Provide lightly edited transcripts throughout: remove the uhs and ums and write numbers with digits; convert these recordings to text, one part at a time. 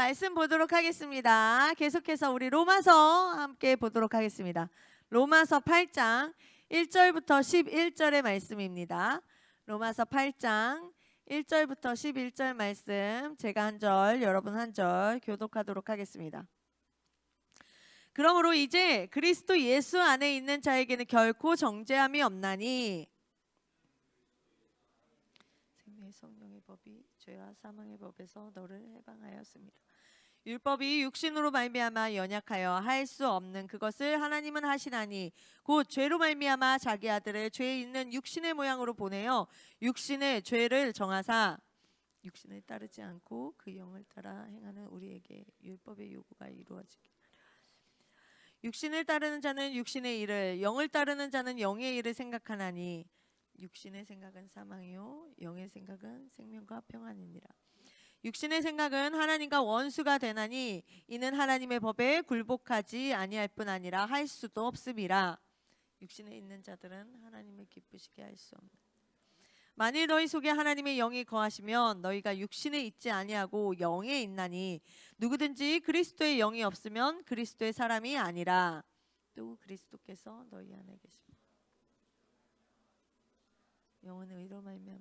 말씀 보도록 하겠습니다. 계속해서 우리 로마서 함께 보도록 하겠습니다. 로마서 8장 1절부터 11절의 말씀입니다. 로마서 8장 1절부터 11절 말씀, 제가 한 절, 여러분 한 절 교독하도록 하겠습니다. 그러므로 이제 그리스도 예수 안에 있는 자에게는 결코 정죄함이 없나니 생명의 성령의 법이 죄와 사망의 법에서 너를 해방하였습니다. 율법이 육신으로 말미암아 연약하여 할 수 없는 그것을 하나님은 하시나니 곧 죄로 말미암아 자기 아들을 죄 있는 육신의 모양으로 보내어 육신의 죄를 정하사 육신을 따르지 않고 그 영을 따라 행하는 우리에게 율법의 요구가 이루어지게. 육신을 따르는 자는 육신의 일을, 영을 따르는 자는 영의 일을 생각하나니 육신의 생각은 사망이요 영의 생각은 생명과 평안이니라. 육신의 생각은 하나님과 원수가 되나니 이는 하나님의 법에 굴복하지 아니할 뿐 아니라 할 수도 없음이라. 육신에 있는 자들은 하나님을 기쁘시게 할 수 없는. 만일 너희 속에 하나님의 영이 거하시면 너희가 육신에 있지 아니하고 영에 있나니 누구든지 그리스도의 영이 없으면 그리스도의 사람이 아니라. 또 그리스도께서 너희 안에 계십니다. 영은 의로 말미암아.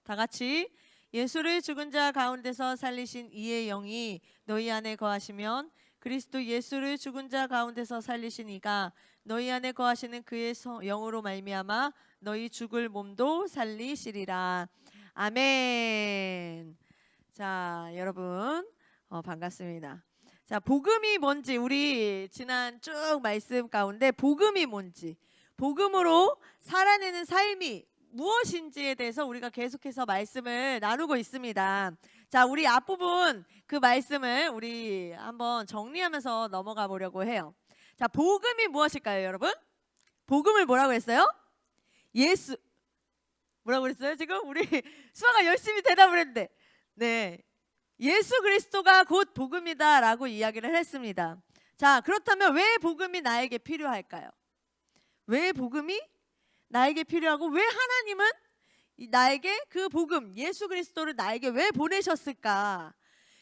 다 같이 예수를 죽은 자 가운데서 살리신 이의 영이 너희 안에 거하시면 그리스도 예수를 죽은 자 가운데서 살리신 이가 너희 안에 거하시는 그의 영으로 말미암아 너희 죽을 몸도 살리시리라. 아멘. 자, 여러분 반갑습니다. 자, 복음이 뭔지, 우리 지난 쭉 말씀 가운데 복음이 뭔지, 복음으로 살아내는 삶이 무엇인지에 대해서 우리가 계속해서 말씀을 나누고 있습니다. 자, 우리 앞부분 그 말씀을 우리 한번 정리하면서 넘어가 보려고 해요. 자, 복음이 무엇일까요, 여러분? 복음을 뭐라고 했어요? 예수. 뭐라고 그랬어요? 지금 우리 수아가 열심히 대답을 했는데, 네, 예수 그리스도가 곧 복음이다 라고 이야기를 했습니다. 자, 그렇다면 왜 복음이 나에게 필요할까요? 왜 복음이 나에게 필요하고 왜 하나님은 나에게 그 복음, 예수 그리스도를 나에게 왜 보내셨을까?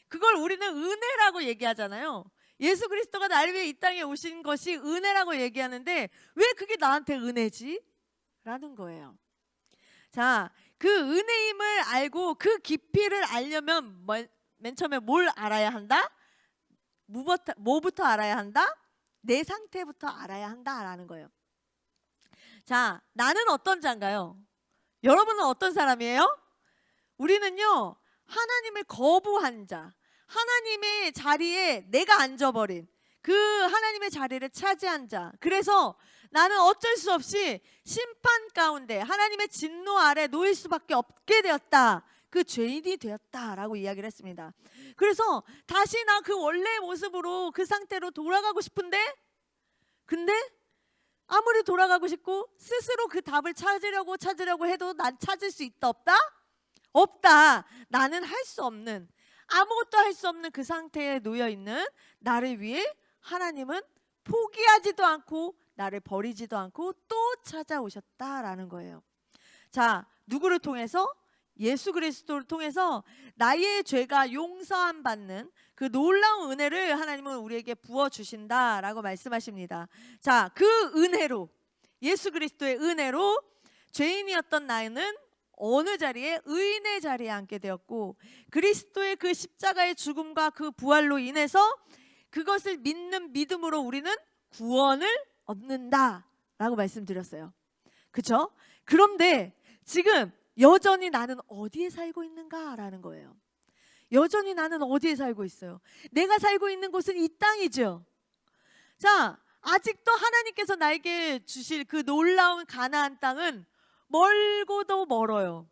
그걸 우리는 은혜라고 얘기하잖아요. 예수 그리스도가 나를 위해 이 땅에 오신 것이 은혜라고 얘기하는데 왜 그게 나한테 은혜지? 라는 거예요. 자, 그 은혜임을 알고 그 깊이를 알려면 맨 처음에 뭘 알아야 한다? 뭐부터 알아야 한다? 내 상태부터 알아야 한다라는 거예요. 자, 나는 어떤 자인가요? 여러분은 어떤 사람이에요? 우리는요, 하나님을 거부한 자, 하나님의 자리에 내가 앉아버린 그 하나님의 자리를 차지한 자. 그래서 나는 어쩔 수 없이 심판 가운데 하나님의 진노 아래 놓일 수밖에 없게 되었다. 그 죄인이 되었다라고 이야기를 했습니다. 그래서 다시 나 그 원래의 모습으로, 그 상태로 돌아가고 싶은데, 근데 아무리 돌아가고 싶고 스스로 그 답을 찾으려고 해도 난 찾을 수 있다 없다? 없다. 나는 할 수 없는, 아무것도 할 수 없는 그 상태에 놓여 있는 나를 위해 하나님은 포기하지도 않고 나를 버리지도 않고 또 찾아오셨다라는 거예요. 자, 누구를 통해서? 예수 그리스도를 통해서 나의 죄가 용서함 받는 그 놀라운 은혜를 하나님은 우리에게 부어주신다라고 말씀하십니다. 자, 그 은혜로, 예수 그리스도의 은혜로 죄인이었던 나는 어느 자리에? 의인의 자리에 앉게 되었고, 그리스도의 그 십자가의 죽음과 그 부활로 인해서 그것을 믿는 믿음으로 우리는 구원을 얻는다라고 말씀드렸어요. 그렇죠? 그런데 지금 여전히 나는 어디에 살고 있는가라는 거예요. 여전히 나는 어디에 살고 있어요? 내가 살고 있는 곳은 이 땅이죠. 자, 아직도 하나님께서 나에게 주실 그 놀라운 가나안 땅은 멀고도 멀어요.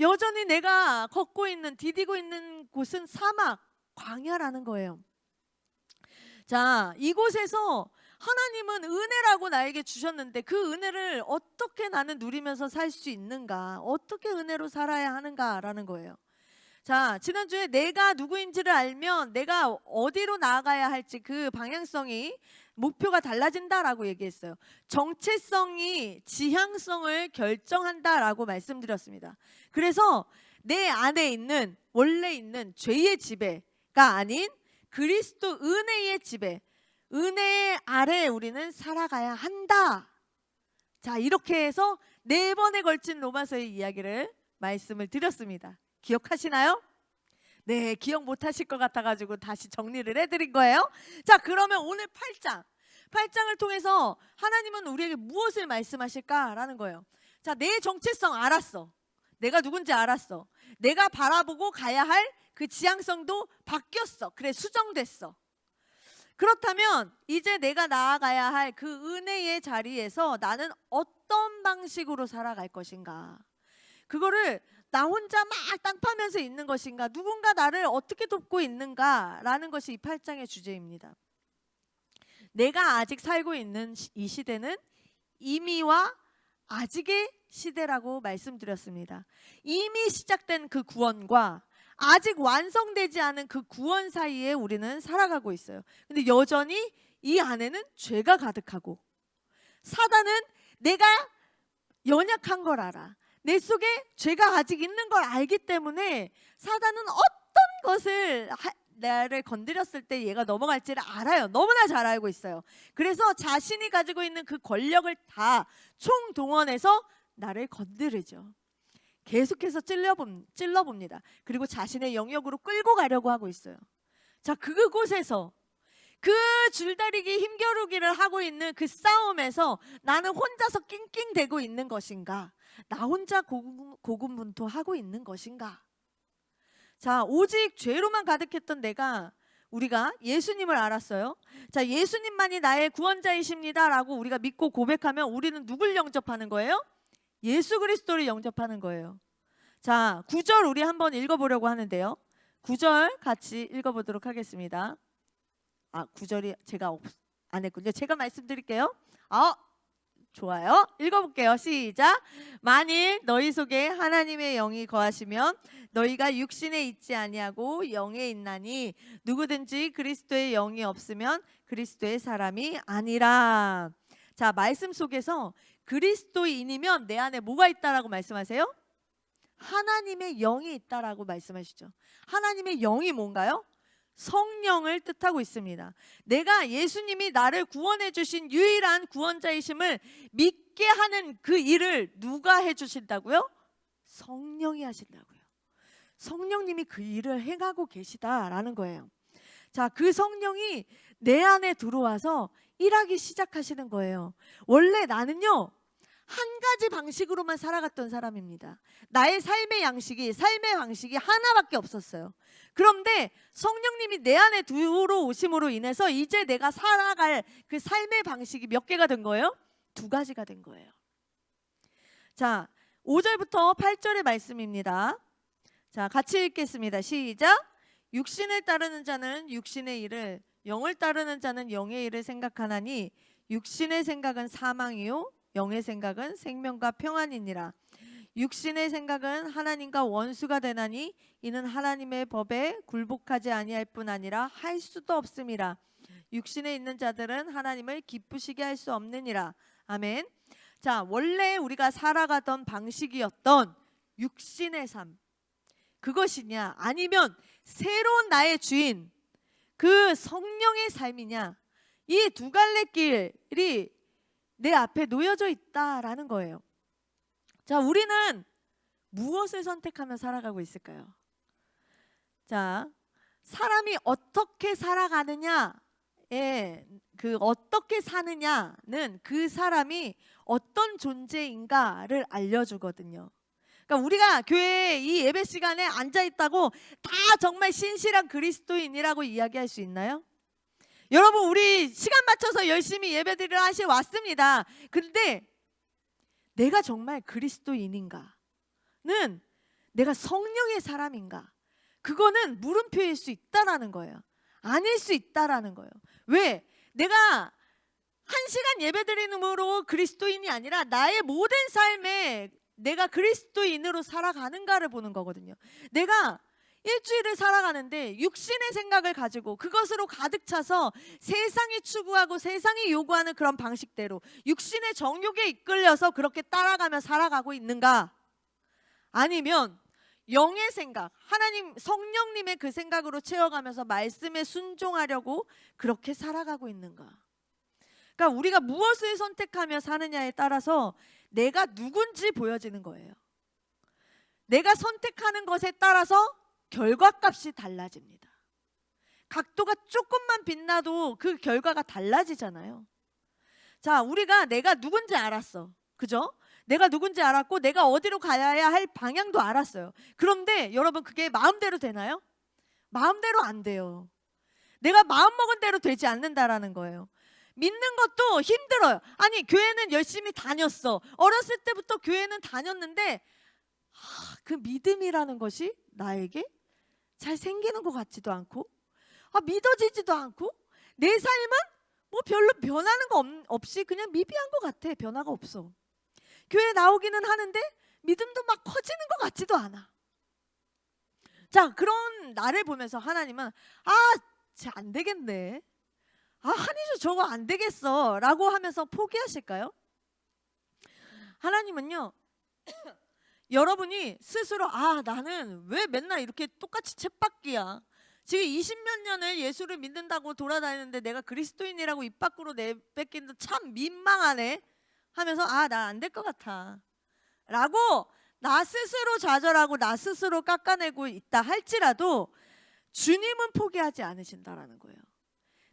여전히 내가 걷고 있는, 디디고 있는 곳은 사막, 광야라는 거예요. 자, 이곳에서 하나님은 은혜라고 나에게 주셨는데 그 은혜를 어떻게 나는 누리면서 살 수 있는가? 어떻게 은혜로 살아야 하는가라는 거예요. 자, 지난주에 내가 누구인지를 알면 내가 어디로 나아가야 할지 그 방향성이, 목표가 달라진다라고 얘기했어요. 정체성이 지향성을 결정한다라고 말씀드렸습니다. 그래서 내 안에 있는, 원래 있는 죄의 지배, 아닌 그리스도 은혜의 지배, 은혜 아래 우리는 살아가야 한다. 자, 이렇게 해서 4번에 걸친 로마서의 이야기를 말씀을 드렸습니다. 기억하시나요? 네, 기억 못하실 것 같아가지고 다시 정리를 해드린 거예요. 자, 그러면 오늘 8장을 통해서 하나님은 우리에게 무엇을 말씀하실까라는 거예요. 자, 내 정체성 알았어. 내가 누군지 알았어. 내가 바라보고 가야 할 그 지향성도 바뀌었어. 그래, 수정됐어. 그렇다면 이제 내가 나아가야 할 그 은혜의 자리에서 나는 어떤 방식으로 살아갈 것인가? 그거를 나 혼자 막 땅 파면서 있는 것인가? 누군가 나를 어떻게 돕고 있는가라는 것이 이 8장의 주제입니다. 내가 아직 살고 있는 이 시대는 이미와 아직의 시대라고 말씀드렸습니다. 이미 시작된 그 구원과 아직 완성되지 않은 그 구원 사이에 우리는 살아가고 있어요. 근데 여전히 이 안에는 죄가 가득하고, 사단은 내가 연약한 걸 알아. 내 속에 죄가 아직 있는 걸 알기 때문에 사단은 어떤 것을 나를 건드렸을 때 얘가 넘어갈지를 알아요. 너무나 잘 알고 있어요. 그래서 자신이 가지고 있는 그 권력을 다 총동원해서 나를 건드리죠. 계속해서 찔러봅니다. 그리고 자신의 영역으로 끌고 가려고 하고 있어요. 자, 그곳에서 그 줄다리기 힘겨루기를 하고 있는 그 싸움에서 나는 혼자서 낑낑대고 있는 것인가? 나 혼자 고군분투하고 있는 것인가? 자, 오직 죄로만 가득했던 우리가 예수님을 알았어요. 자, 예수님만이 나의 구원자이십니다 라고 우리가 믿고 고백하면 우리는 누굴 영접하는 거예요? 예수 그리스도를 영접하는 거예요. 자, 9절 우리 한번 읽어보려고 하는데요. 9절 같이 읽어보도록 하겠습니다. 9절이 제가 안 했군요. 제가 말씀드릴게요. 좋아요. 읽어볼게요. 시작. 만일 너희 속에 하나님의 영이 거하시면 너희가 육신에 있지 아니하고 영에 있나니 누구든지 그리스도의 영이 없으면 그리스도의 사람이 아니라. 자, 말씀 속에서 그리스도인이면 내 안에 뭐가 있다라고 말씀하세요? 하나님의 영이 있다라고 말씀하시죠. 하나님의 영이 뭔가요? 성령을 뜻하고 있습니다. 내가 예수님이 나를 구원해 주신 유일한 구원자이심을 믿게 하는 그 일을 누가 해 주신다고요? 성령이 하신다고요. 성령님이 그 일을 행하고 계시다라는 거예요. 자, 그 성령이 내 안에 들어와서 일하기 시작하시는 거예요. 원래 나는요, 한 가지 방식으로만 살아갔던 사람입니다. 나의 삶의 방식이 하나밖에 없었어요. 그런데 성령님이 내 안에 들어오심으로 인해서 이제 내가 살아갈 그 삶의 방식이 몇 개가 된 거예요? 2가지가 된 거예요. 자, 5절부터 8절의 말씀입니다. 자, 같이 읽겠습니다. 시작. 육신을 따르는 자는 육신의 일을, 영을 따르는 자는 영의 일을 생각하나니 육신의 생각은 사망이요 영의 생각은 생명과 평안이니라. 육신의 생각은 하나님과 원수가 되나니 이는 하나님의 법에 굴복하지 아니할 뿐 아니라 할 수도 없음이라. 육신에 있는 자들은 하나님을 기쁘시게 할 수 없느니라. 아멘. 자, 원래 우리가 살아가던 방식이었던 육신의 삶, 그것이냐 아니면 새로운 나의 주인 그 성령의 삶이냐, 이 2갈래 길이 내 앞에 놓여져 있다라는 거예요. 자, 우리는 무엇을 선택하며 살아가고 있을까요? 자, 사람이 어떻게 살아가느냐에 어떻게 사느냐는 그 사람이 어떤 존재인가를 알려주거든요. 그러니까 우리가 교회에 이 예배 시간에 앉아 있다고 다 정말 신실한 그리스도인이라고 이야기할 수 있나요? 여러분, 우리 시간 맞춰서 열심히 예배드리러 왔습니다. 근데 내가 정말 그리스도인인가는, 내가 성령의 사람인가, 그거는 물음표일 수 있다라는 거예요. 아닐 수 있다라는 거예요. 왜? 내가 1시간 예배드림으로 그리스도인이 아니라 나의 모든 삶에 내가 그리스도인으로 살아가는가를 보는 거거든요. 내가 일주일을 살아가는데 육신의 생각을 가지고 그것으로 가득 차서 세상이 추구하고 세상이 요구하는 그런 방식대로 육신의 정욕에 이끌려서 그렇게 따라가며 살아가고 있는가? 아니면 영의 생각, 하나님 성령님의 그 생각으로 채워가면서 말씀에 순종하려고 그렇게 살아가고 있는가? 그러니까 우리가 무엇을 선택하며 사느냐에 따라서 내가 누군지 보여지는 거예요. 내가 선택하는 것에 따라서 결과값이 달라집니다. 각도가 조금만 빛나도 그 결과가 달라지잖아요. 자, 우리가 내가 누군지 알았어. 그죠? 내가 누군지 알았고 내가 어디로 가야 할 방향도 알았어요. 그런데 여러분, 그게 마음대로 되나요? 마음대로 안 돼요. 내가 마음먹은 대로 되지 않는다라는 거예요. 믿는 것도 힘들어요. 아니, 교회는 열심히 다녔어. 어렸을 때부터 교회는 다녔는데 그 믿음이라는 것이 나에게 잘 생기는 것 같지도 않고 믿어지지도 않고 내 삶은 뭐 별로 변하는 거 없이 그냥 미비한 것 같아. 변화가 없어. 교회 나오기는 하는데 믿음도 막 커지는 것 같지도 않아. 자, 그런 나를 보면서 하나님은 쟤 안 되겠네. 한이주 저거 안 되겠어 라고 하면서 포기하실까요? 하나님은요 여러분이 스스로 나는 왜 맨날 이렇게 똑같이 쳇바퀴야. 지금 20몇 년을 예수를 믿는다고 돌아다니는데 내가 그리스도인이라고 입 밖으로 내뱉기도 참 민망하네 하면서 나 안 될 것 같아 라고 나 스스로 좌절하고 나 스스로 깎아내고 있다 할지라도 주님은 포기하지 않으신다라는 거예요.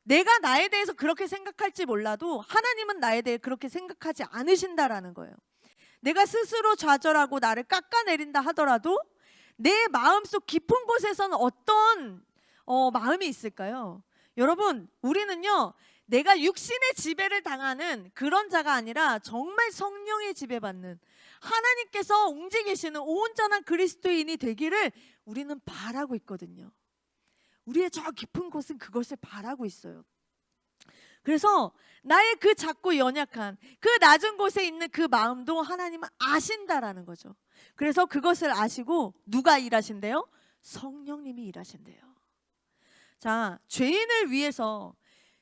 내가 나에 대해서 그렇게 생각할지 몰라도 하나님은 나에 대해 그렇게 생각하지 않으신다라는 거예요. 내가 스스로 좌절하고 나를 깎아내린다 하더라도 내 마음속 깊은 곳에서는 어떤 마음이 있을까요? 여러분, 우리는요 내가 육신의 지배를 당하는 그런 자가 아니라 정말 성령의 지배받는 하나님께서 움직이시는 온전한 그리스도인이 되기를 우리는 바라고 있거든요. 우리의 저 깊은 곳은 그것을 바라고 있어요. 그래서 나의 그 작고 연약한 그 낮은 곳에 있는 그 마음도 하나님은 아신다라는 거죠. 그래서 그것을 아시고 누가 일하신대요? 성령님이 일하신대요. 자, 죄인을 위해서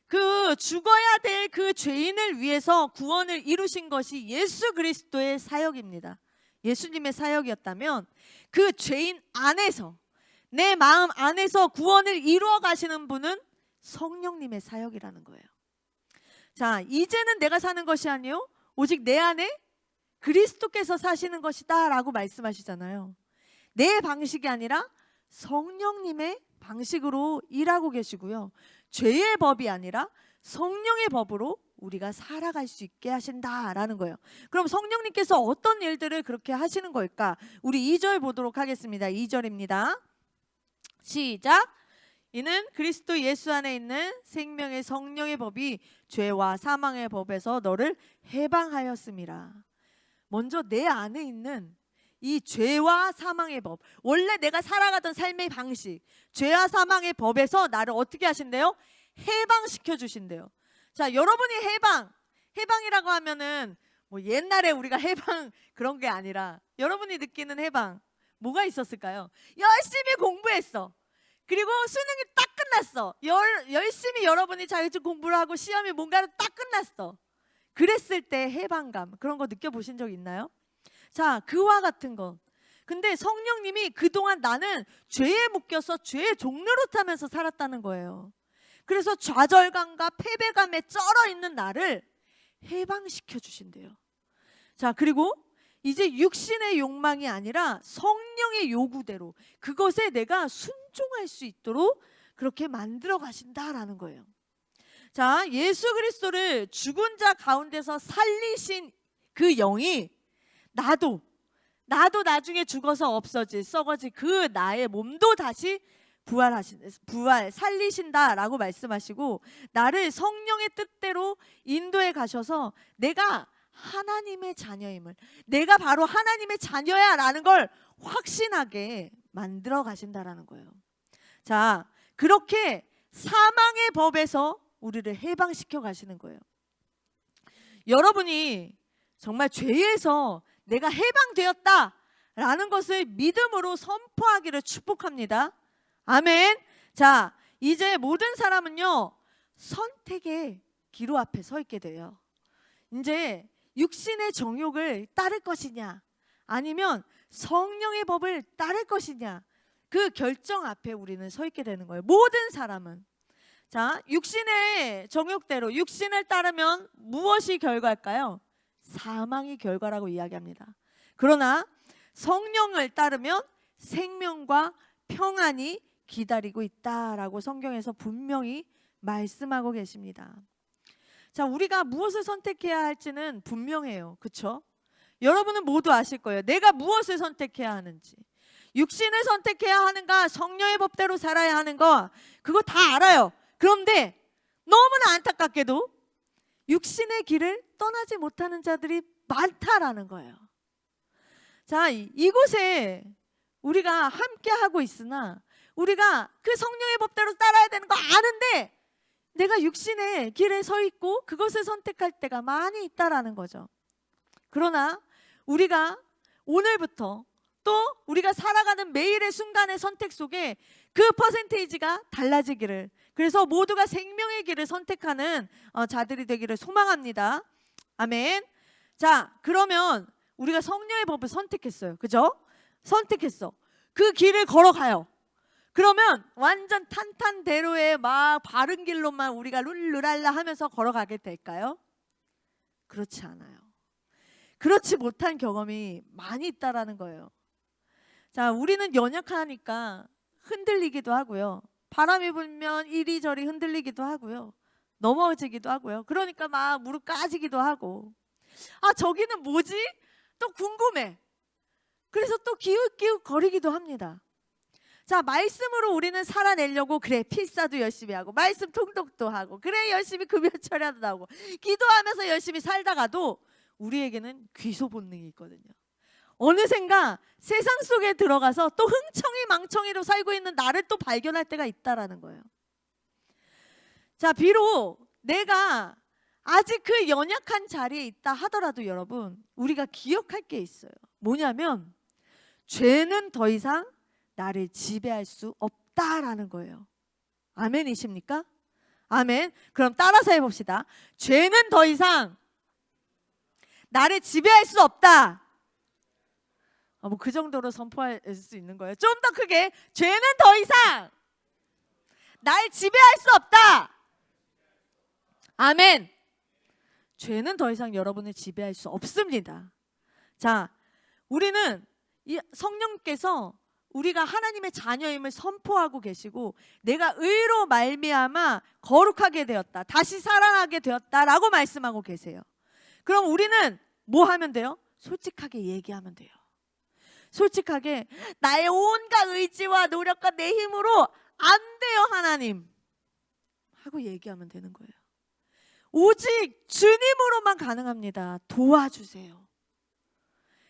그 죽어야 될 그 죄인을 위해서 구원을 이루신 것이 예수 그리스도의 사역입니다. 예수님의 사역이었다면 그 죄인 안에서 내 마음 안에서 구원을 이루어 가시는 분은 성령님의 사역이라는 거예요. 자, 이제는 내가 사는 것이 아니요 오직 내 안에 그리스도께서 사시는 것이다 라고 말씀하시잖아요. 내 방식이 아니라 성령님의 방식으로 일하고 계시고요. 죄의 법이 아니라 성령의 법으로 우리가 살아갈 수 있게 하신다라는 거예요. 그럼 성령님께서 어떤 일들을 그렇게 하시는 걸까? 우리 2절 보도록 하겠습니다. 2절입니다. 시작. 이는 그리스도 예수 안에 있는 생명의 성령의 법이 죄와 사망의 법에서 너를 해방하였음이라. 먼저 내 안에 있는 이 죄와 사망의 법, 원래 내가 살아가던 삶의 방식, 죄와 사망의 법에서 나를 어떻게 하신대요? 해방시켜 주신대요. 자, 여러분이 해방이라고 하면은 뭐 옛날에 우리가 해방 그런 게 아니라 여러분이 느끼는 해방 뭐가 있었을까요? 열심히 공부했어. 그리고 수능이 딱 끝났어. 열심히 여러분이 자격증 공부를 하고 시험이 뭔가를 딱 끝났어. 그랬을 때 해방감, 그런 거 느껴보신 적 있나요? 자, 그와 같은 것. 근데 성령님이 그동안 나는 죄에 묶여서 죄의 종로를 타면서 살았다는 거예요. 그래서 좌절감과 패배감에 쩔어 있는 나를 해방시켜 주신대요. 자, 그리고 이제 육신의 욕망이 아니라 성령의 요구대로 그것에 내가 순종할 수 있도록 그렇게 만들어 가신다라는 거예요. 자, 예수 그리스도를 죽은 자 가운데서 살리신 그 영이 나도 나중에 죽어서 없어질 썩어질 그 나의 몸도 다시 살리신다라고 말씀하시고 나를 성령의 뜻대로 인도해 가셔서 내가 하나님의 자녀임을, 내가 바로 하나님의 자녀야라는 걸 확신하게 만들어 가신다라는 거예요. 자, 그렇게 사망의 법에서 우리를 해방시켜 가시는 거예요. 여러분이 정말 죄에서 내가 해방되었다라는 것을 믿음으로 선포하기를 축복합니다. 아멘. 자, 이제 모든 사람은요 선택의 기로 앞에 서 있게 돼요. 이제 육신의 정욕을 따를 것이냐 아니면 성령의 법을 따를 것이냐, 그 결정 앞에 우리는 서 있게 되는 거예요. 모든 사람은. 자, 육신의 정욕대로 육신을 따르면 무엇이 결과일까요? 사망이 결과라고 이야기합니다. 그러나 성령을 따르면 생명과 평안이 기다리고 있다라고 성경에서 분명히 말씀하고 계십니다. 자, 우리가 무엇을 선택해야 할지는 분명해요. 그렇죠? 여러분은 모두 아실 거예요. 내가 무엇을 선택해야 하는지. 육신을 선택해야 하는가, 성령의 법대로 살아야 하는가, 그거 다 알아요. 그런데 너무나 안타깝게도 육신의 길을 떠나지 못하는 자들이 많다라는 거예요. 자, 이곳에 우리가 함께 하고 있으나 우리가 그 성령의 법대로 따라야 되는 거 아는데 내가 육신의 길에 서 있고 그것을 선택할 때가 많이 있다라는 거죠. 그러나 우리가 오늘부터 또 우리가 살아가는 매일의 순간의 선택 속에 그 퍼센테이지가 달라지기를, 그래서 모두가 생명의 길을 선택하는 자들이 되기를 소망합니다. 아멘. 자, 그러면 우리가 성령의 법을 선택했어요. 그죠? 선택했어. 그 길을 걸어가요. 그러면 완전 탄탄대로의 막 바른 길로만 우리가 룰루랄라 하면서 걸어가게 될까요? 그렇지 않아요. 그렇지 못한 경험이 많이 있다라는 거예요. 자, 우리는 연약하니까 흔들리기도 하고요. 바람이 불면 이리저리 흔들리기도 하고요. 넘어지기도 하고요. 그러니까 막 무릎 까지기도 하고, 아, 저기는 뭐지? 또 궁금해. 그래서 또 기웃기웃 거리기도 합니다. 자, 말씀으로 우리는 살아내려고, 그래, 필사도 열심히 하고 말씀 통독도 하고, 그래, 열심히 금요 철야도 나오고 기도하면서 열심히 살다가도 우리에게는 귀소 본능이 있거든요. 어느샌가 세상 속에 들어가서 또 흥청이 망청이로 살고 있는 나를 또 발견할 때가 있다라는 거예요. 자, 비록 내가 아직 그 연약한 자리에 있다 하더라도 여러분, 우리가 기억할 게 있어요. 뭐냐면 죄는 더 이상 나를 지배할 수 없다라는 거예요. 아멘이십니까? 아멘. 그럼 따라서 해봅시다. 죄는 더 이상 나를 지배할 수 없다. 뭐 그 정도로 선포할 수 있는 거예요. 좀 더 크게. 죄는 더 이상 날 지배할 수 없다. 아멘. 죄는 더 이상 여러분을 지배할 수 없습니다. 자, 우리는 이 성령께서 우리가 하나님의 자녀임을 선포하고 계시고, 내가 의로 말미암아 거룩하게 되었다, 다시 살아나게 되었다라고 말씀하고 계세요. 그럼 우리는 뭐 하면 돼요? 솔직하게 얘기하면 돼요. 솔직하게 나의 온갖 의지와 노력과 내 힘으로 안 돼요 하나님 하고 얘기하면 되는 거예요. 오직 주님으로만 가능합니다. 도와주세요.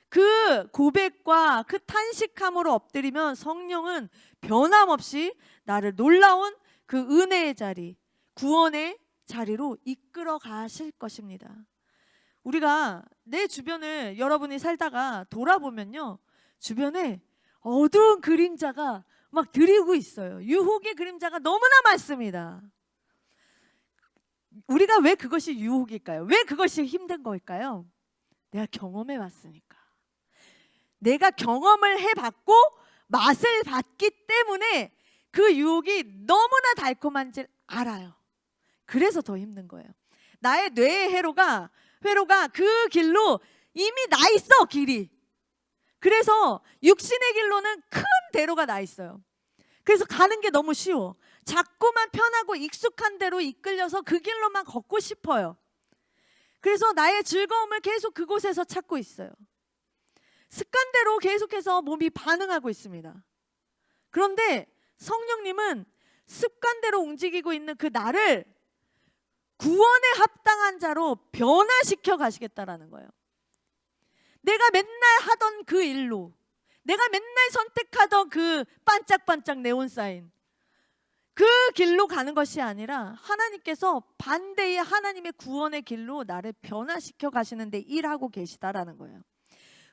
그 고백과 그 탄식함으로 엎드리면 성령은 변함없이 나를 놀라운 그 은혜의 자리, 구원의 자리로 이끌어 가실 것입니다. 우리가 내 주변을 여러분이 살다가 돌아보면요, 주변에 어두운 그림자가 막 드리고 있어요. 유혹의 그림자가 너무나 많습니다. 우리가 왜 그것이 유혹일까요? 왜 그것이 힘든 걸까요? 내가 경험해 왔으니까. 내가 경험을 해봤고 맛을 봤기 때문에 그 유혹이 너무나 달콤한지 알아요. 그래서 더 힘든 거예요. 나의 뇌의 회로가 그 길로 이미 나 있어, 길이. 그래서 육신의 길로는 큰 대로가 나 있어요. 그래서 가는 게 너무 쉬워. 자꾸만 편하고 익숙한 대로 이끌려서 그 길로만 걷고 싶어요. 그래서 나의 즐거움을 계속 그곳에서 찾고 있어요. 습관대로 계속해서 몸이 반응하고 있습니다. 그런데 성령님은 습관대로 움직이고 있는 그 나를 구원에 합당한 자로 변화시켜 가시겠다라는 거예요. 내가 맨날 하던 그 일로, 내가 맨날 선택하던 그 반짝반짝 네온사인, 그 길로 가는 것이 아니라 하나님께서 반대의 하나님의 구원의 길로 나를 변화시켜 가시는데 일하고 계시다라는 거예요.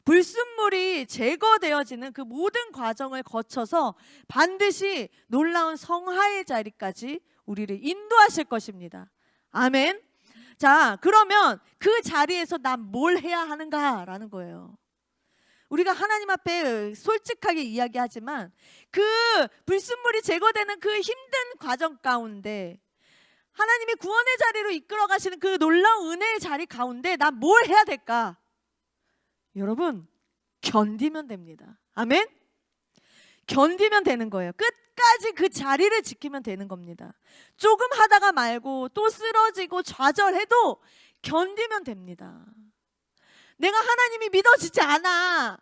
불순물이 제거되어지는 그 모든 과정을 거쳐서 반드시 놀라운 성화의 자리까지 우리를 인도하실 것입니다. 아멘. 자, 그러면 그 자리에서 난 뭘 해야 하는가라는 거예요. 우리가 하나님 앞에 솔직하게 이야기하지만 그 불순물이 제거되는 그 힘든 과정 가운데 하나님이 구원의 자리로 이끌어 가시는 그 놀라운 은혜의 자리 가운데 나 뭘 해야 될까? 여러분, 견디면 됩니다. 아멘? 견디면 되는 거예요. 끝까지 그 자리를 지키면 되는 겁니다. 조금 하다가 말고 또 쓰러지고 좌절해도 견디면 됩니다. 내가 하나님이 믿어지지 않아.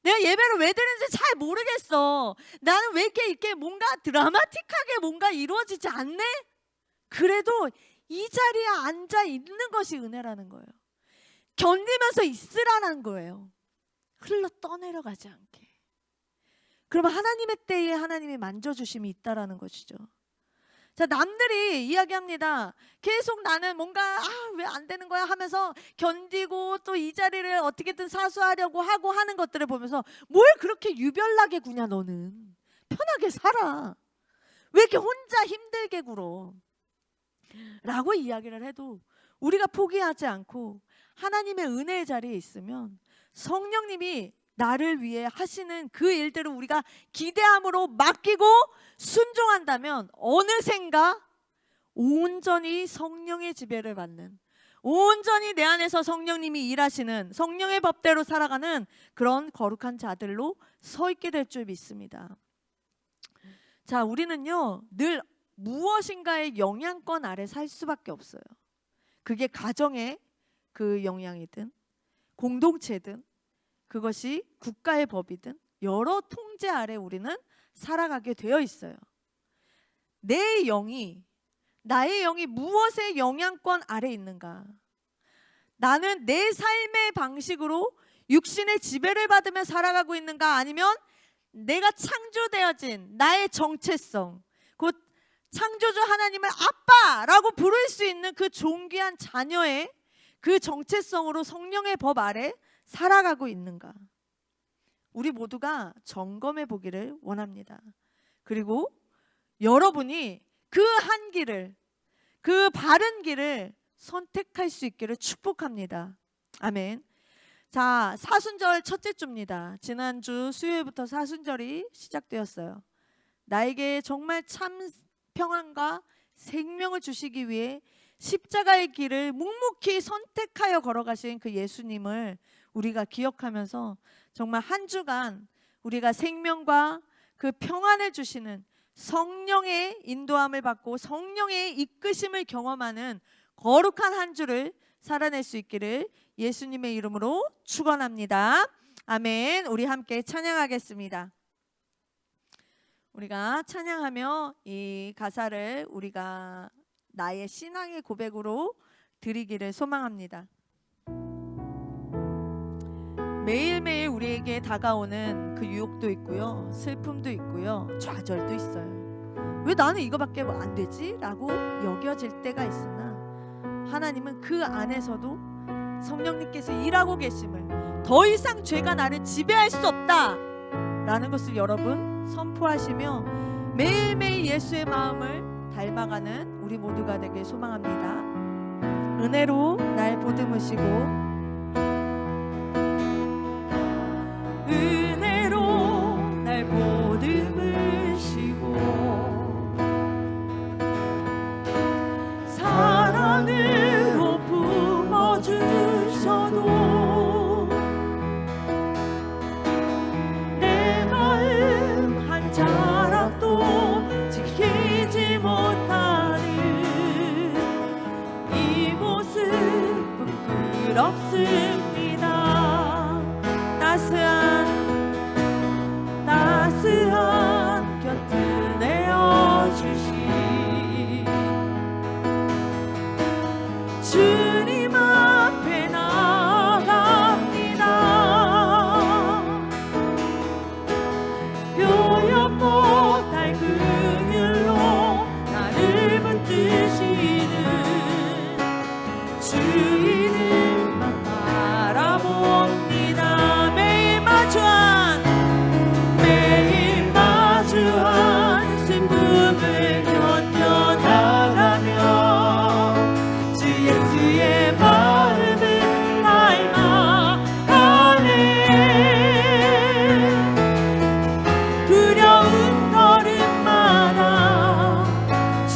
내가 예배를 왜 드리는지 잘 모르겠어. 나는 왜 이렇게 뭔가 드라마틱하게 뭔가 이루어지지 않네? 그래도 이 자리에 앉아 있는 것이 은혜라는 거예요. 견디면서 있으라는 거예요. 흘러 떠내려가지 않게. 그러면 하나님의 때에 하나님이 만져주심이 있다라는 것이죠. 자, 남들이 이야기합니다. 계속 나는 뭔가 왜 안 되는 거야 하면서 견디고 또 이 자리를 어떻게든 사수하려고 하고 하는 것들을 보면서 뭘 그렇게 유별나게 구냐 너는. 편하게 살아. 왜 이렇게 혼자 힘들게 굴어? 라고 이야기를 해도 우리가 포기하지 않고 하나님의 은혜의 자리에 있으면 성령님이 나를 위해 하시는 그 일들을 우리가 기대함으로 맡기고 순종한다면 어느샌가 온전히 성령의 지배를 받는, 온전히 내 안에서 성령님이 일하시는 성령의 법대로 살아가는 그런 거룩한 자들로 서 있게 될 줄 믿습니다. 자, 우리는요 늘 무엇인가의 영향권 아래 살 수밖에 없어요. 그게 가정의 그 영향이든 공동체든 그것이 국가의 법이든 여러 통제 아래 우리는 살아가게 되어 있어요. 나의 영이 무엇의 영향권 아래 있는가? 나는 내 삶의 방식으로 육신의 지배를 받으며 살아가고 있는가? 아니면 내가 창조되어진 나의 정체성, 곧 창조주 하나님을 아빠라고 부를 수 있는 그 존귀한 자녀의 그 정체성으로 성령의 법 아래 살아가고 있는가? 우리 모두가 점검해 보기를 원합니다. 그리고 여러분이 그 한 길을, 그 바른 길을 선택할 수 있기를 축복합니다. 아멘. 자, 사순절 첫째 주입니다. 지난주 수요일부터 사순절이 시작되었어요. 나에게 정말 참 평안과 생명을 주시기 위해 십자가의 길을 묵묵히 선택하여 걸어가신 그 예수님을 우리가 기억하면서 정말 한 주간 우리가 생명과 그 평안을 주시는 성령의 인도함을 받고 성령의 이끄심을 경험하는 거룩한 한 주를 살아낼 수 있기를 예수님의 이름으로 축원합니다. 아멘. 우리 함께 찬양하겠습니다. 우리가 찬양하며 이 가사를 우리가 나의 신앙의 고백으로 드리기를 소망합니다. 매일매일 우리에게 다가오는 그 유혹도 있고요, 슬픔도 있고요, 좌절도 있어요. 왜 나는 이거밖에 안 되지? 라고 여겨질 때가 있으나 하나님은 그 안에서도 성령님께서 일하고 계심을, 더 이상 죄가 나를 지배할 수 없다 라는 것을 여러분 선포하시며 매일매일 예수의 마음을 닮아가는 우리 모두가 되길 소망합니다. 은혜로 날 보듬으시고, 은혜로 날 보듬으시고, 사랑으로 품어주셔도 내 마음 한 자락도 지키지 못하는 이 모습 부끄럽습니다. 따스한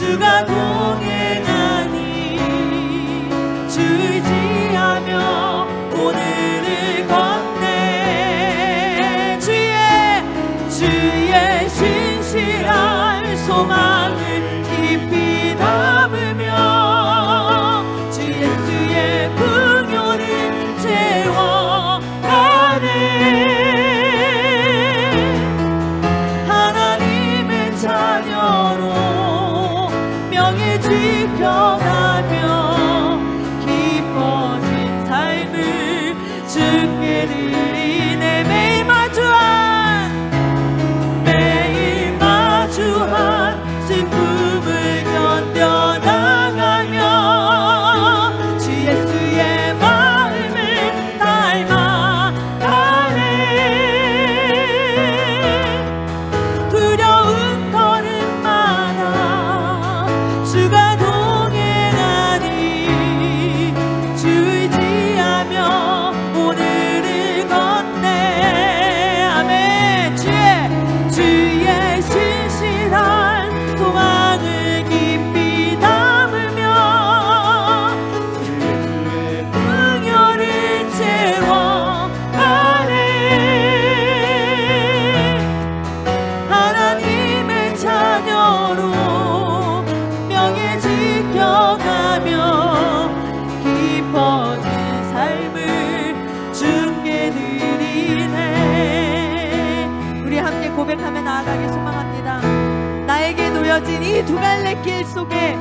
주가 동행하니 주 의지하며 오늘을 걷네. 주의 신실한 소망을 깊이 담으며 주 예수의 풍요를 채워가네. 하나님의 자녀로 명예 지켜가며 기뻐진 삶을 주께 드리네. 매일 마주한 슬픔을 견뎌나가며 주 예수의 마음을 닮아가네. 두려운 걸음마다 주가 동행하니 주 의지하며 오늘을 걷네. 아멘. 주의 신실한 소망을 깊이 담으며 주의 풍요를 채워가네. 하나님의 자녀로 명예 지켜가며 기뻐진 삶을 주께 드리네. 우리 함께 고백하며 나아가길 소망합니다. 나에게 놓여진 이 두 갈래 길 속에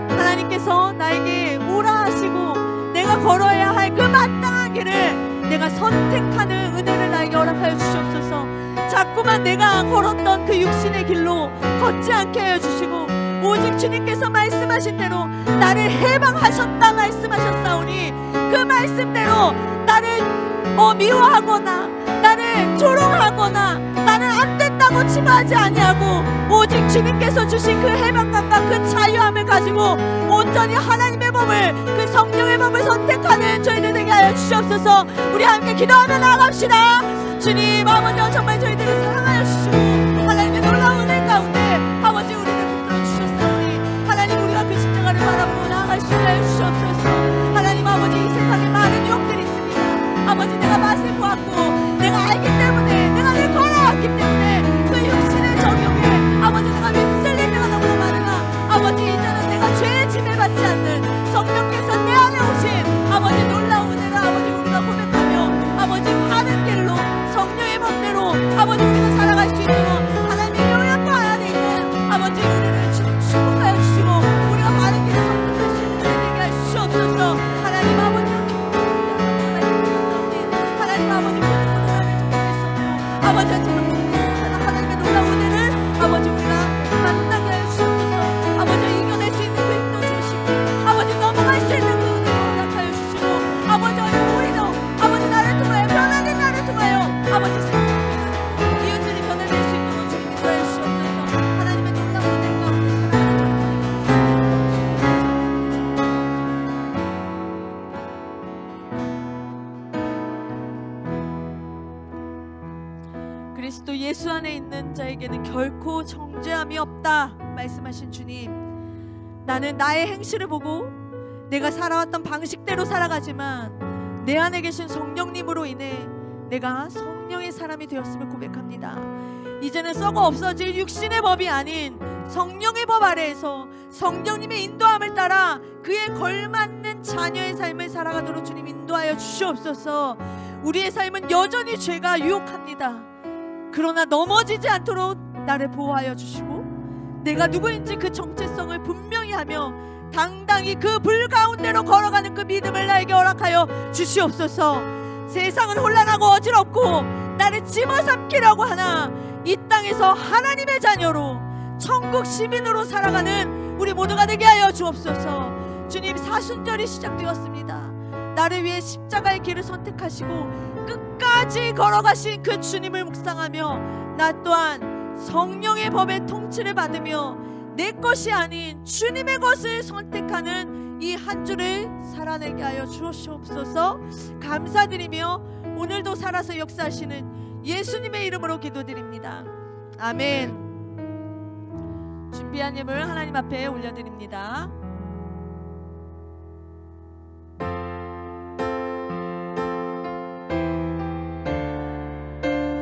하나님께서 나에게 오라 하시고 내가 걸어야 할 그 마땅한 길을 내가 선택하는 은혜를 나에게 허락하여 주시옵소서. 자꾸만 내가 걸었던 그 육신의 길로 걷지 않게 하여 주시고 오직 주님께서 말씀하신 대로 나를 해방하셨다 말씀하셨사오니 그 말씀대로 나를 미워하거나 나를 조롱하거나 나는 안 된다고 치부하지 아니하고 오직 주님께서 주신 그 해방감과 그 자유함을 가지고 온전히 하나님의 법을, 그 성령의 법을 선택하는 저희들 되게 하여 주시옵소서. 우리 함께 기도하며 나아갑시다. 주님 아버지여, 정말 저희들을 사랑하여 주시고 하나님의 놀라운 은혜 가운데 아버지 우리를 붙들어 주셨사오니 하나님, 우리가 그 십자가를 바라보고 나아갈 수 있게 하여 주시옵소서. 하나님 아버지, 이 세상에 많은 유혹들이 있습니다. 아버지, 내가 맛을 보았고 내가 알기 때문에, 내가 늘 걸어왔기 때문에 그 육신의 정욕에 아버지 내가 휩쓸릴 때가 너무나 많으나 아버지, 이제는 내가 죄에 지배받지 않는 성령께서 내 안에 오신 아버지 놀라운 은혜를 아버지 우리가 고백하며 아버지 하는 길로 성령의 법대로 아버지 우리가 살아갈 수 있도록 하나님의 영향과 안에 있는 아버지 우리를 축복하여 주시고 우리가 바른 길을 선택할 수 있는 은혜 되게 하시옵소서. 하나님 아버지, 하나님 아버지, 아버지 하나님의 놀라운 은혜를 아버지 우리가 만나게 하여 주시옵소서. 아버지 이겨낼 수 있는 그 힘도 주시고 아버지 넘어갈 수 있는 그 은혜를 허락하여 주시고 아버지 오히려 아버지 나를 통하여, 변화된 나를 통하여 아버지 세상에 이웃들이 변화될 수 있도록 주님 인도하여 주시옵소서. 하나님의 놀라운 은혜 가운데 그리스도 예수 안에 있는 자에게는 결코 정죄함이 없다 말씀하신 주님, 나는 나의 행실을 보고 내가 살아왔던 방식대로 살아가지만 내 안에 계신 성령님으로 인해 내가 성령의 사람이 되었음을 고백합니다. 이제는 썩어 없어질 육신의 법이 아닌 성령의 법 아래에서 성령님의 인도함을 따라 그에 걸맞는 자녀의 삶을 살아가도록 주님 인도하여 주시옵소서. 우리의 삶은 여전히 죄가 유혹합니다. 그러나 넘어지지 않도록 나를 보호하여 주시고 내가 누구인지 그 정체성을 분명히 하며 당당히 그 불 가운데로 걸어가는 그 믿음을 나에게 허락하여 주시옵소서. 세상은 혼란하고 어지럽고 나를 집어삼키려고 하나 이 땅에서 하나님의 자녀로 천국 시민으로 살아가는 우리 모두가 되게 하여 주옵소서. 주님, 사순절이 시작되었습니다. 나를 위해 십자가의 길을 선택하시고 끝까지 걸어가신 그 주님을 묵상하며 나 또한 성령의 법의 통치를 받으며 내 것이 아닌 주님의 것을 선택하는 이 한 주를 살아내게 하여 주시옵소서. 감사드리며 오늘도 살아서 역사하시는 예수님의 이름으로 기도드립니다. 아멘. 준비한 예물 하나님 앞에 올려드립니다.